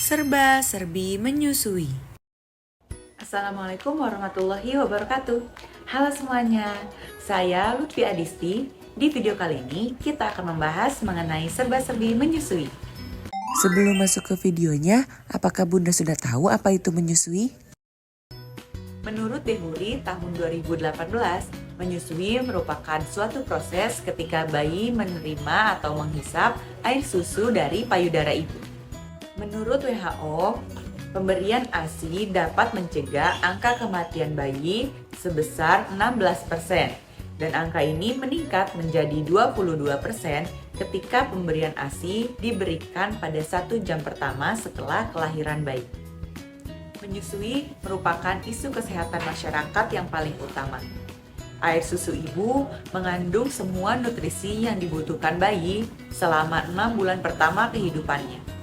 Serba-serbi menyusui. Assalamualaikum warahmatullahi wabarakatuh. Halo semuanya, saya Lutfi Adisti. Di video kali ini kita akan membahas mengenai serba-serbi menyusui. Sebelum masuk ke videonya, apakah Bunda sudah tahu apa itu menyusui? Menurut Behuri tahun 2018, menyusui merupakan suatu proses ketika bayi menerima atau menghisap air susu dari payudara ibu. Menurut WHO, pemberian ASI dapat mencegah angka kematian bayi sebesar 16%, dan angka ini meningkat menjadi 22% ketika pemberian ASI diberikan pada 1 jam pertama setelah kelahiran bayi. Menyusui merupakan isu kesehatan masyarakat yang paling utama. Air susu ibu mengandung semua nutrisi yang dibutuhkan bayi selama 6 bulan pertama kehidupannya.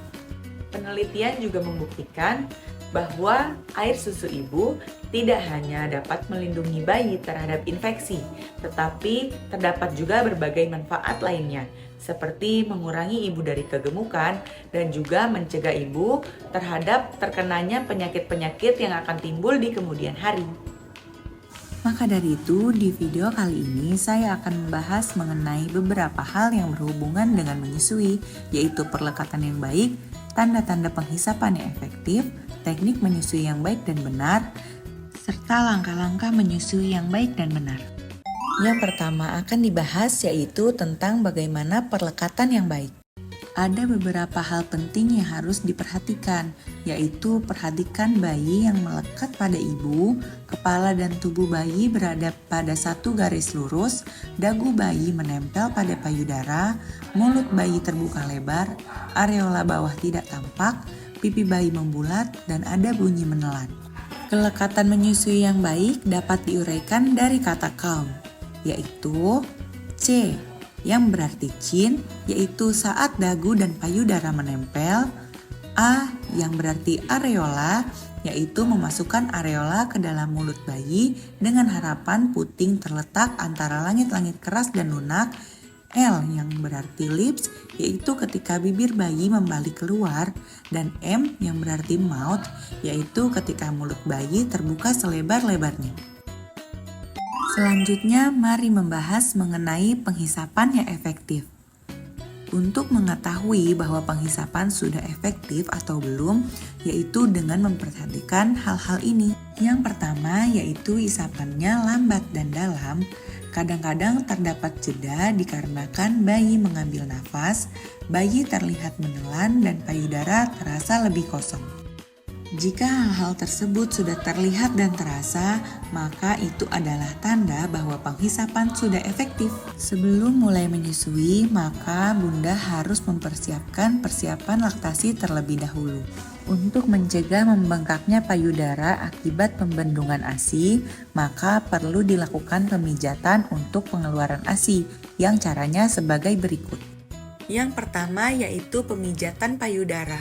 Penelitian juga membuktikan bahwa air susu ibu tidak hanya dapat melindungi bayi terhadap infeksi, tetapi terdapat juga berbagai manfaat lainnya, seperti mengurangi ibu dari kegemukan dan juga mencegah ibu terhadap terkenanya penyakit-penyakit yang akan timbul di kemudian hari. Maka dari itu, di video kali ini saya akan membahas mengenai beberapa hal yang berhubungan dengan menyusui, yaitu perlekatan yang baik, tanda-tanda penghisapan yang efektif, teknik menyusui yang baik dan benar, serta langkah-langkah menyusui yang baik dan benar. Yang pertama akan dibahas yaitu tentang bagaimana perlekatan yang baik. Ada beberapa hal penting yang harus diperhatikan, yaitu perhatikan bayi yang melekat pada ibu, kepala dan tubuh bayi berada pada satu garis lurus, dagu bayi menempel pada payudara, mulut bayi terbuka lebar, areola bawah tidak tampak, pipi bayi membulat, dan ada bunyi menelan. Kelekatan menyusui yang baik dapat diuraikan dari kata calm, yaitu C, yang berarti chin, yaitu saat dagu dan payudara menempel. A, yang berarti areola, yaitu memasukkan areola ke dalam mulut bayi dengan harapan puting terletak antara langit-langit keras dan lunak. L, yang berarti lips, yaitu ketika bibir bayi membalik keluar. Dan M, yang berarti mouth, yaitu ketika mulut bayi terbuka selebar-lebarnya. Selanjutnya, mari membahas mengenai penghisapan yang efektif. Untuk mengetahui bahwa penghisapan sudah efektif atau belum, yaitu dengan memperhatikan hal-hal ini. Yang pertama yaitu isapannya lambat dan dalam. Kadang-kadang terdapat jeda dikarenakan bayi mengambil nafas, bayi terlihat menelan, dan payudara terasa lebih kosong. Jika hal-hal tersebut sudah terlihat dan terasa, maka itu adalah tanda bahwa penghisapan sudah efektif. Sebelum mulai menyusui, maka Bunda harus mempersiapkan persiapan laktasi terlebih dahulu. Untuk mencegah membengkaknya payudara akibat pembendungan ASI, maka perlu dilakukan pemijatan untuk pengeluaran ASI, yang caranya sebagai berikut. Yang pertama yaitu pemijatan payudara.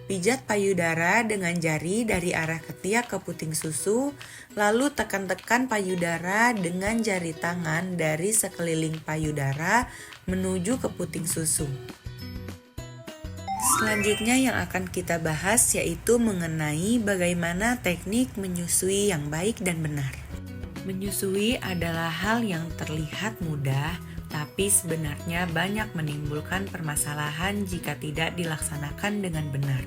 Pijat payudara dengan jari dari arah ketiak ke puting susu, lalu tekan-tekan payudara dengan jari tangan dari sekeliling payudara menuju ke puting susu. Selanjutnya yang akan kita bahas yaitu mengenai bagaimana teknik menyusui yang baik dan benar. Menyusui adalah hal yang terlihat mudah, tapi sebenarnya banyak menimbulkan permasalahan jika tidak dilaksanakan dengan benar.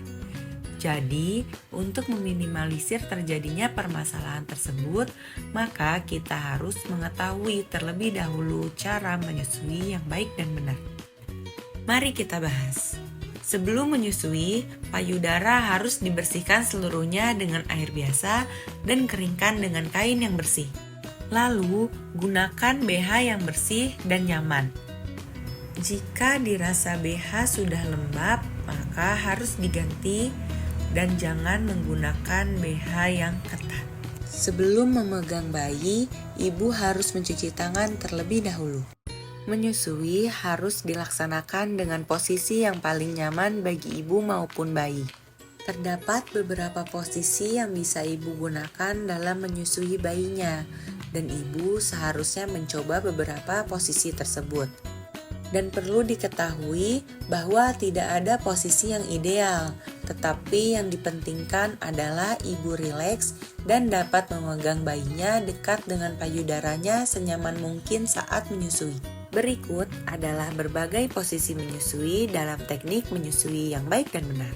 Jadi, untuk meminimalisir terjadinya permasalahan tersebut, maka kita harus mengetahui terlebih dahulu cara menyusui yang baik dan benar. Mari kita bahas. Sebelum menyusui, payudara harus dibersihkan seluruhnya dengan air biasa dan keringkan dengan kain yang bersih. Lalu, gunakan BH yang bersih dan nyaman. Jika dirasa BH sudah lembab, maka harus diganti dan jangan menggunakan BH yang ketat. Sebelum memegang bayi, ibu harus mencuci tangan terlebih dahulu. Menyusui harus dilaksanakan dengan posisi yang paling nyaman bagi ibu maupun bayi. Terdapat beberapa posisi yang bisa ibu gunakan dalam menyusui bayinya, dan ibu seharusnya mencoba beberapa posisi tersebut. Dan perlu diketahui bahwa tidak ada posisi yang ideal, Tetapi yang dipentingkan adalah ibu rileks dan dapat memegang bayinya dekat dengan payudaranya senyaman mungkin saat menyusui. Berikut adalah berbagai posisi menyusui dalam teknik menyusui yang baik dan benar.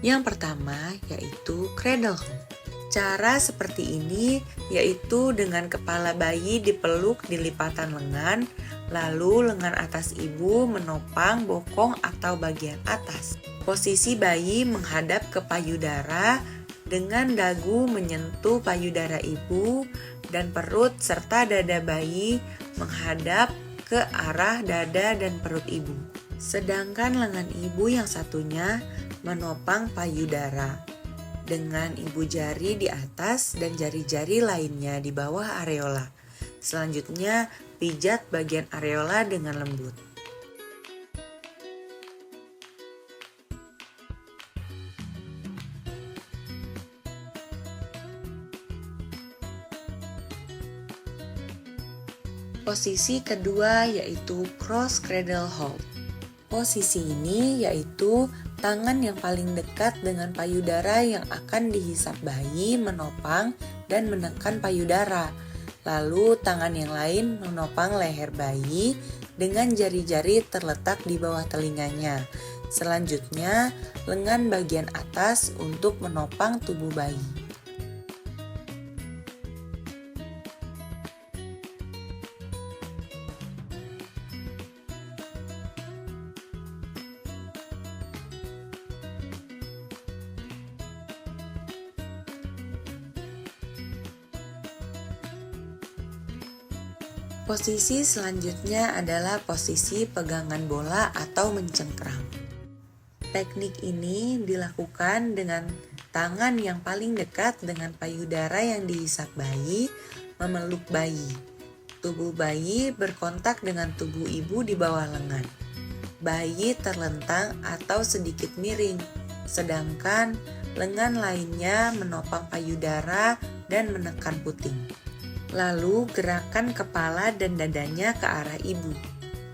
Yang pertama yaitu cradle hold. Cara seperti ini yaitu dengan kepala bayi dipeluk di lipatan lengan, lalu lengan atas ibu menopang bokong atau bagian atas. Posisi bayi menghadap ke payudara dengan dagu menyentuh payudara ibu dan perut serta dada bayi menghadap ke arah dada dan perut ibu. Sedangkan lengan ibu yang satunya menopang payudara dengan ibu jari di atas dan jari-jari lainnya di bawah areola. Selanjutnya, pijat bagian areola dengan lembut. Posisi kedua yaitu cross cradle hold. Posisi ini yaitu tangan yang paling dekat dengan payudara yang akan dihisap bayi menopang dan menekan payudara. Lalu tangan yang lain menopang leher bayi dengan jari-jari terletak di bawah telinganya. Selanjutnya, lengan bagian atas untuk menopang tubuh bayi. Posisi selanjutnya adalah posisi pegangan bola atau mencengkram. Teknik ini dilakukan dengan tangan yang paling dekat dengan payudara yang dihisap bayi, memeluk bayi. Tubuh bayi berkontak dengan tubuh ibu di bawah lengan. Bayi terlentang atau sedikit miring, sedangkan lengan lainnya menopang payudara dan menekan puting. Lalu gerakan kepala dan dadanya ke arah ibu.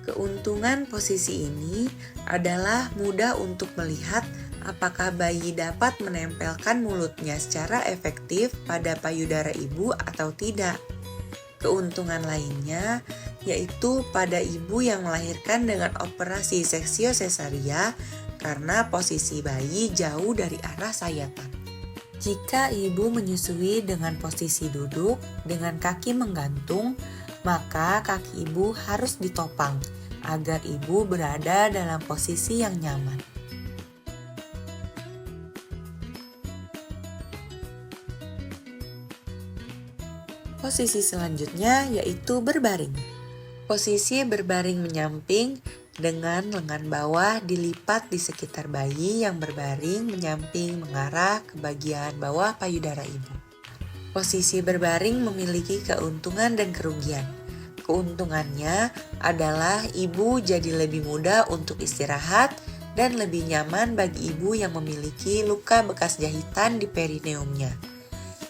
Keuntungan posisi ini adalah mudah untuk melihat apakah bayi dapat menempelkan mulutnya secara efektif pada payudara ibu atau tidak. Keuntungan lainnya yaitu pada ibu yang melahirkan dengan operasi seksio sesaria karena posisi bayi jauh dari arah sayatan. Jika ibu menyusui dengan posisi duduk dengan kaki menggantung, maka kaki ibu harus ditopang agar ibu berada dalam posisi yang nyaman. Posisi selanjutnya yaitu berbaring. Posisi berbaring menyamping dengan lengan bawah dilipat di sekitar bayi yang berbaring menyamping mengarah ke bagian bawah payudara ibu. Posisi berbaring memiliki keuntungan dan kerugian. Keuntungannya adalah ibu jadi lebih mudah untuk istirahat dan lebih nyaman bagi ibu yang memiliki luka bekas jahitan di perineumnya.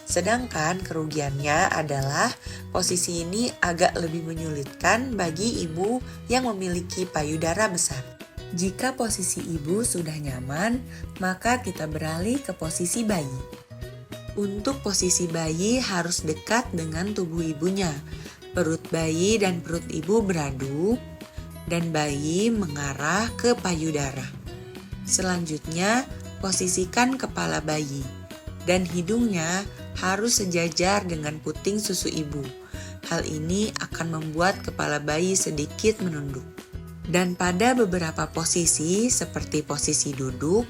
Sedangkan kerugiannya adalah posisi ini agak lebih menyulitkan bagi ibu yang memiliki payudara besar. Jika posisi ibu sudah nyaman, maka kita beralih ke posisi bayi. Untuk posisi bayi harus dekat dengan tubuh ibunya. Perut bayi dan perut ibu beradu, dan bayi mengarah ke payudara. Selanjutnya, posisikan kepala bayi, dan hidungnya harus sejajar dengan puting susu ibu. Hal ini akan membuat kepala bayi sedikit menunduk. Dan pada beberapa posisi seperti posisi duduk,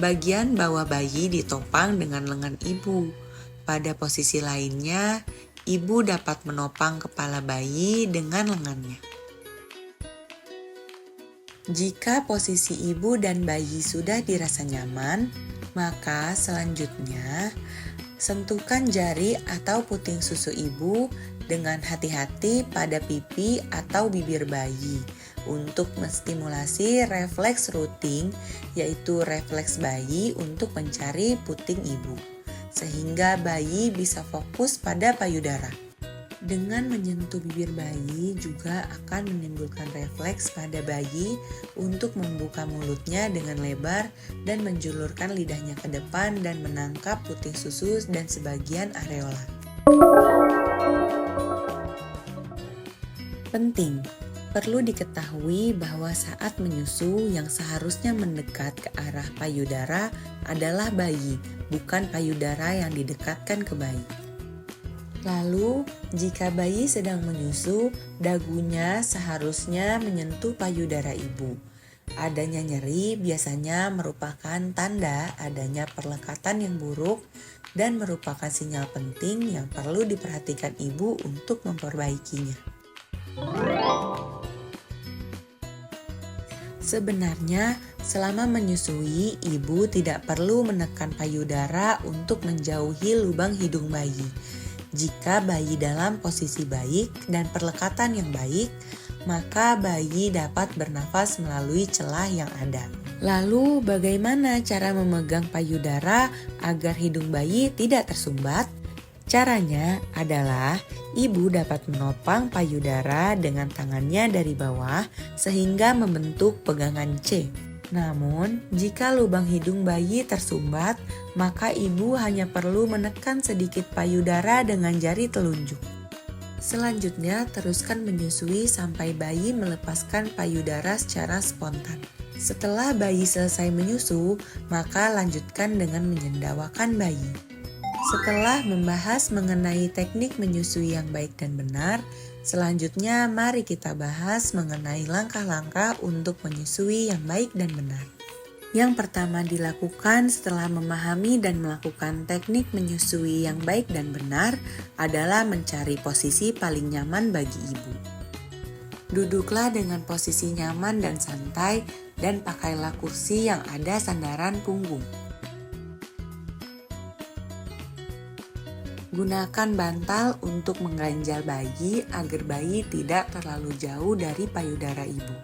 bagian bawah bayi ditopang dengan lengan ibu. Pada posisi lainnya, ibu dapat menopang kepala bayi dengan lengannya. Jika posisi ibu dan bayi sudah dirasa nyaman, maka selanjutnya sentuhkan jari atau puting susu ibu dengan hati-hati pada pipi atau bibir bayi untuk menstimulasi refleks rooting, yaitu refleks bayi untuk mencari puting ibu, sehingga bayi bisa fokus pada payudara. Dengan menyentuh bibir bayi juga akan menimbulkan refleks pada bayi untuk membuka mulutnya dengan lebar dan menjulurkan lidahnya ke depan dan menangkap puting susu dan sebagian areola. Penting, perlu diketahui bahwa saat menyusu yang seharusnya mendekat ke arah payudara adalah bayi, bukan payudara yang didekatkan ke bayi. Lalu, jika bayi sedang menyusu, dagunya seharusnya menyentuh payudara ibu. Adanya nyeri biasanya merupakan tanda adanya perlekatan yang buruk dan merupakan sinyal penting yang perlu diperhatikan ibu untuk memperbaikinya. Sebenarnya, selama menyusui, ibu tidak perlu menekan payudara untuk menjauhi lubang hidung bayi. Jika bayi dalam posisi baik dan perlekatan yang baik, maka bayi dapat bernafas melalui celah yang ada. Lalu, bagaimana cara memegang payudara agar hidung bayi tidak tersumbat? Caranya adalah ibu dapat menopang payudara dengan tangannya dari bawah sehingga membentuk pegangan C. Namun, jika lubang hidung bayi tersumbat, maka ibu hanya perlu menekan sedikit payudara dengan jari telunjuk. Selanjutnya, teruskan menyusui sampai bayi melepaskan payudara secara spontan. Setelah bayi selesai menyusu, maka lanjutkan dengan menyendawakan bayi. Setelah membahas mengenai teknik menyusui yang baik dan benar, selanjutnya mari kita bahas mengenai langkah-langkah untuk menyusui yang baik dan benar. Yang pertama dilakukan setelah memahami dan melakukan teknik menyusui yang baik dan benar adalah mencari posisi paling nyaman bagi ibu. Duduklah dengan posisi nyaman dan santai dan pakailah kursi yang ada sandaran punggung. Gunakan bantal untuk mengganjal bayi agar bayi tidak terlalu jauh dari payudara ibu.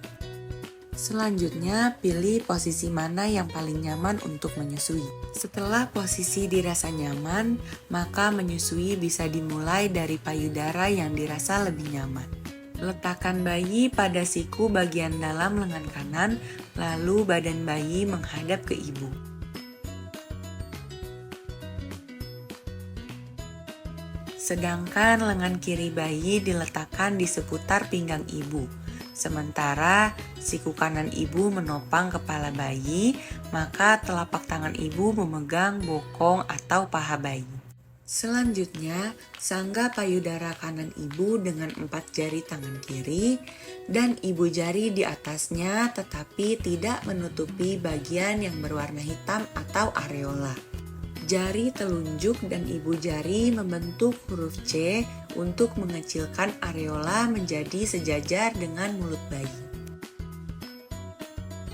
Selanjutnya, pilih posisi mana yang paling nyaman untuk menyusui. Setelah posisi dirasa nyaman, maka menyusui bisa dimulai dari payudara yang dirasa lebih nyaman. Letakkan bayi pada siku bagian dalam lengan kanan, lalu badan bayi menghadap ke ibu. Sedangkan lengan kiri bayi diletakkan di seputar pinggang ibu. Sementara siku kanan ibu menopang kepala bayi, maka telapak tangan ibu memegang bokong atau paha bayi. Selanjutnya, sangga payudara kanan ibu dengan 4 jari tangan kiri dan ibu jari di atasnya tetapi tidak menutupi bagian yang berwarna hitam atau areola. Jari telunjuk dan ibu jari membentuk huruf C untuk mengecilkan areola menjadi sejajar dengan mulut bayi.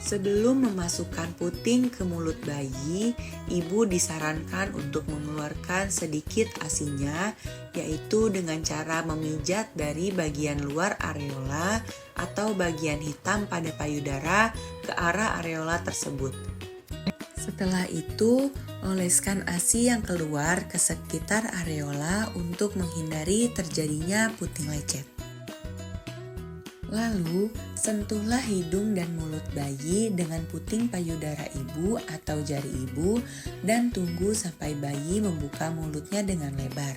Sebelum memasukkan puting ke mulut bayi, ibu disarankan untuk mengeluarkan sedikit ASI-nya, yaitu dengan cara memijat dari bagian luar areola atau bagian hitam pada payudara ke arah areola tersebut. Setelah itu, oleskan ASI yang keluar ke sekitar areola untuk menghindari terjadinya puting lecet. Lalu, sentuhlah hidung dan mulut bayi dengan puting payudara ibu atau jari ibu dan tunggu sampai bayi membuka mulutnya dengan lebar.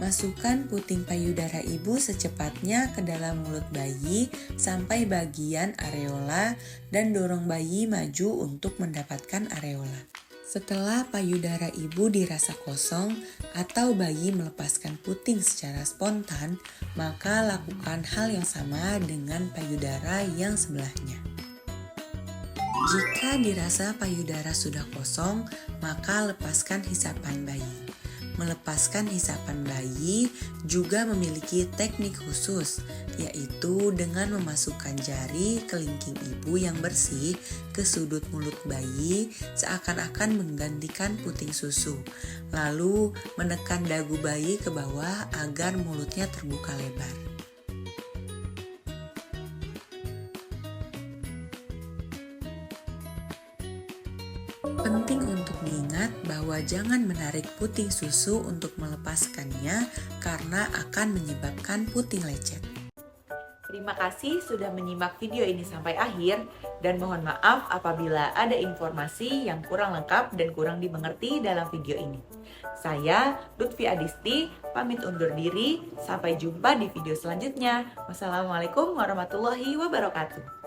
Masukkan puting payudara ibu secepatnya ke dalam mulut bayi sampai bagian areola dan dorong bayi maju untuk mendapatkan areola. Setelah payudara ibu dirasa kosong atau bayi melepaskan puting secara spontan, maka lakukan hal yang sama dengan payudara yang sebelahnya. Jika dirasa payudara sudah kosong, maka lepaskan hisapan bayi. Melepaskan hisapan bayi juga memiliki teknik khusus, yaitu dengan memasukkan jari kelingking ibu yang bersih ke sudut mulut bayi seakan-akan menggantikan puting susu, lalu menekan dagu bayi ke bawah agar mulutnya terbuka lebar. Penting untuk diingat bahwa jangan menarik puting susu untuk melepaskannya karena akan menyebabkan puting lecet. Terima kasih sudah menyimak video ini sampai akhir dan mohon maaf apabila ada informasi yang kurang lengkap dan kurang dimengerti dalam video ini. Saya, Lutfi Adisti, pamit undur diri. Sampai jumpa di video selanjutnya. Wassalamualaikum warahmatullahi wabarakatuh.